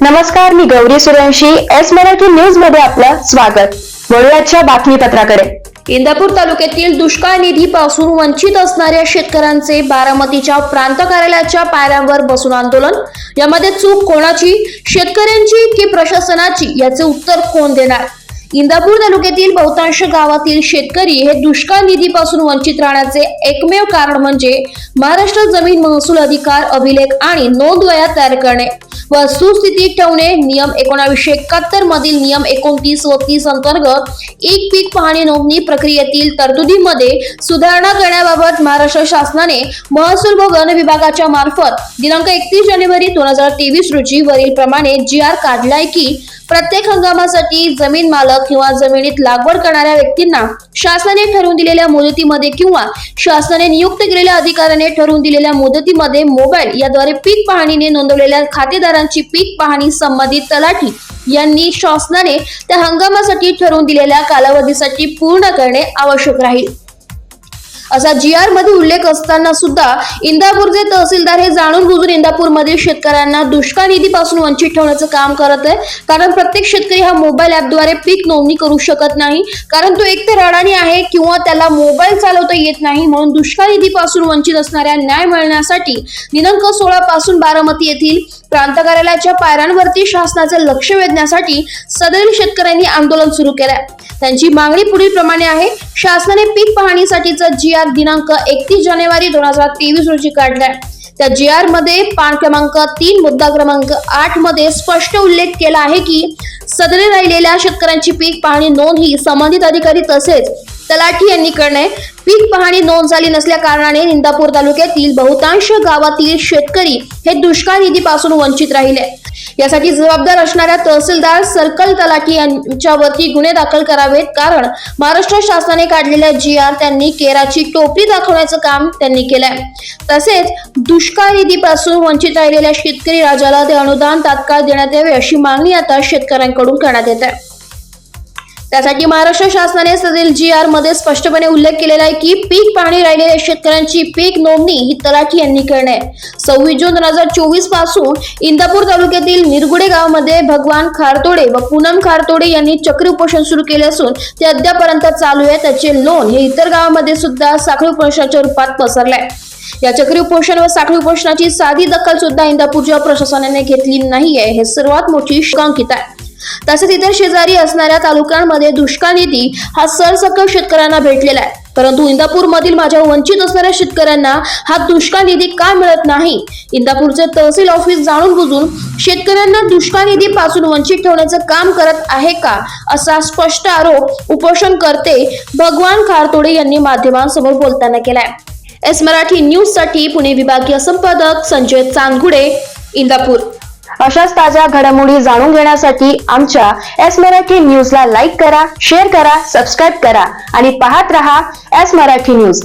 नमस्कार, मी Gauri Suryavanshi. S Marathi news मध्ये आपलं स्वागत. वळूयाच्या बातमीपत्राकडे. इंदापूर तालुक्यातील दुष्काळ निधीपासून वंचित असणाऱ्या शेतकऱ्यांचे बारामतीच्या प्रांत कार्यालयाच्या पायऱ्यांवर बसून आंदोलन. यामध्ये चूक कोणाची, शेतकऱ्यांची की प्रशासनाची, याचे उत्तर कोण देणार? इंदापूर तालुक्यातील बहुतांश गावातील शेतकरी हे दुष्काळ निधीपासून वंचित राहण्याचे एकमेव कारण म्हणजे महाराष्ट्र जमीन महसूल अधिकार अभिलेख आणि नोंद वह्या तयार करणे व सुस्थितीत ठेवणे. नियम 1971 मधील नियम 29 व 30 अंतर्गत एक पीक पाहणी नोंदणी प्रक्रियेतील तरतुदीमध्ये सुधारणा करण्याबाबत महाराष्ट्र शासनाने महसूल व वन विभागाच्या मार्फत दिनांक 31 जानेवारी 2023 रोजी वरील प्रमाणे GR काढलाय की प्रत्येक हंगामासाठी जमीन मालक किंवा जमिनीत लागवड करणाऱ्या व्यक्तींना शासनाने ठरवून दिलेल्या मुदतीमध्ये किंवा शासनाने नियुक्त केलेल्या अधिकाऱ्याने ठरवून दिलेल्या मुदतीमध्ये मोबाईल याद्वारे पीक पाहणीने नोंदवलेल्या खातेदारांची पीक पाहणी संबंधित तलाठी यांनी शासनाने त्या हंगामासाठी ठरवून दिलेल्या कालावधीसाठी पूर्ण करणे आवश्यक राहील, असा GR मध्ये उल्लेख असताना सुद्धा इंदापूरचे तहसीलदार हे जाणून बुजून इंदापूर मधील शेतकऱ्यांना दुष्काळ निधीपासून वंचित ठेवण्याचं काम करत आहे. कारण प्रत्येक शेतकरी हा मोबाईल ऍपद्वारे पीक नोंदणी करू शकत नाही, कारण तो एक तर अडाणी आहे किंवा त्याला मोबाईल चालवता येत नाही. म्हणून दुष्काळ निधीपासून वंचित असणाऱ्या न्याय मिळण्यासाठी दिनांक 16 पासून बारामती येथील प्रांत कार्यालयाच्या पायऱ्यांवरती शासनाचे लक्ष वेधण्यासाठी सदरील शेतकऱ्यांनी आंदोलन सुरू केलंय. त्यांची मागणी पुढील प्रमाणे आहे. शासनाने पीक पाहणीसाठीचा GR दिनांक 31 जानेवारी 2023 रोजी काढलाय. त्या GR मध्ये पान क्रमांक 3 मुद्दा क्रमांक 8 मध्ये स्पष्ट उल्लेख केला आहे की सदरी राहिलेल्या शेतकऱ्यांची पीक पाहणी नोंद ही संबंधित अधिकारी तसेच तलाठी यांनी करणे. पीक पाहणी नोंद झाली नसल्या कारणाने इंदापूर तालुक्यातील बहुतांश गावातील शेतकरी हे दुष्काळ निधीपासून वंचित राहिले. यासाठी जबाबदार असणाऱ्या तहसीलदार, सर्कल तलाठी यांच्यावरती गुन्हे दाखल करावेत. कारण महाराष्ट्र शासनाने काढलेल्या GR त्यांनी केराची टोपली दाखवण्याचं काम त्यांनी केलंय. तसेच दुष्काळ निधीपासून वंचित राहिलेल्या शेतकरी राजाला ते अनुदान तात्काळ देण्यात यावे अशी मागणी आता शेतकऱ्यांकडून करण्यात येत आहे. त्यासाठी महाराष्ट्र शासनाने सदरील GR मध्ये स्पष्टपणे उल्लेख केलेला आहे की पीक पाहणी राहिलेल्या शेतकऱ्यांची पीक नोंदणी ही तलाठी यांनी करणे. 26 जून 2024 पासून इंदापूर तालुक्यातील निरगुडे गावामध्ये भगवान खारतोडे व पूनम खारतोडे यांनी चक्री उपोषण सुरू केले असून ते अद्यापर्यंत चालू आहे. त्याचे लोन हे इतर गावामध्ये सुद्धा साखळी उपोषणाच्या रूपात पसरलाय. या चक्री उपोषण व साखळी उपोषणाची साधी दखल सुद्धा इंदापूरच्या प्रशासनाने घेतली नाहीये, हे सर्वात मोठी शंकित आहे. तसेच इतर शेजारी असणाऱ्या तालुक्यांमध्ये दुष्काळ निधी हा सरसकट शेतकऱ्यांना भेटलेला आहे, परंतु इंदापूर मधील माझ्या वंचित असणाऱ्या शेतकऱ्यांना हा दुष्काळ निधी का मिळत नाही? इंदापूरचे तहसील ऑफिस जाणून बुजून शेतकऱ्यांना दुष्काळ निधी पासून वंचित ठेवण्याचं काम करत आहे का, असा स्पष्ट आरोप उपोषणकर्ते भगवान खारतोडे यांनी माध्यमांसमोर बोलताना केलाय. एस मराठी न्यूज साठी पुणे विभागीय संपादक संजय चांदगुडे, इंदापूर. अशाच ताज्या घडामोडी जाणून घेण्यासाठी आमच्या एस मराठी न्यूजला लाईक करा, शेअर करा, सबस्क्राईब करा आणि पाहत रहा एस मराठी न्यूज.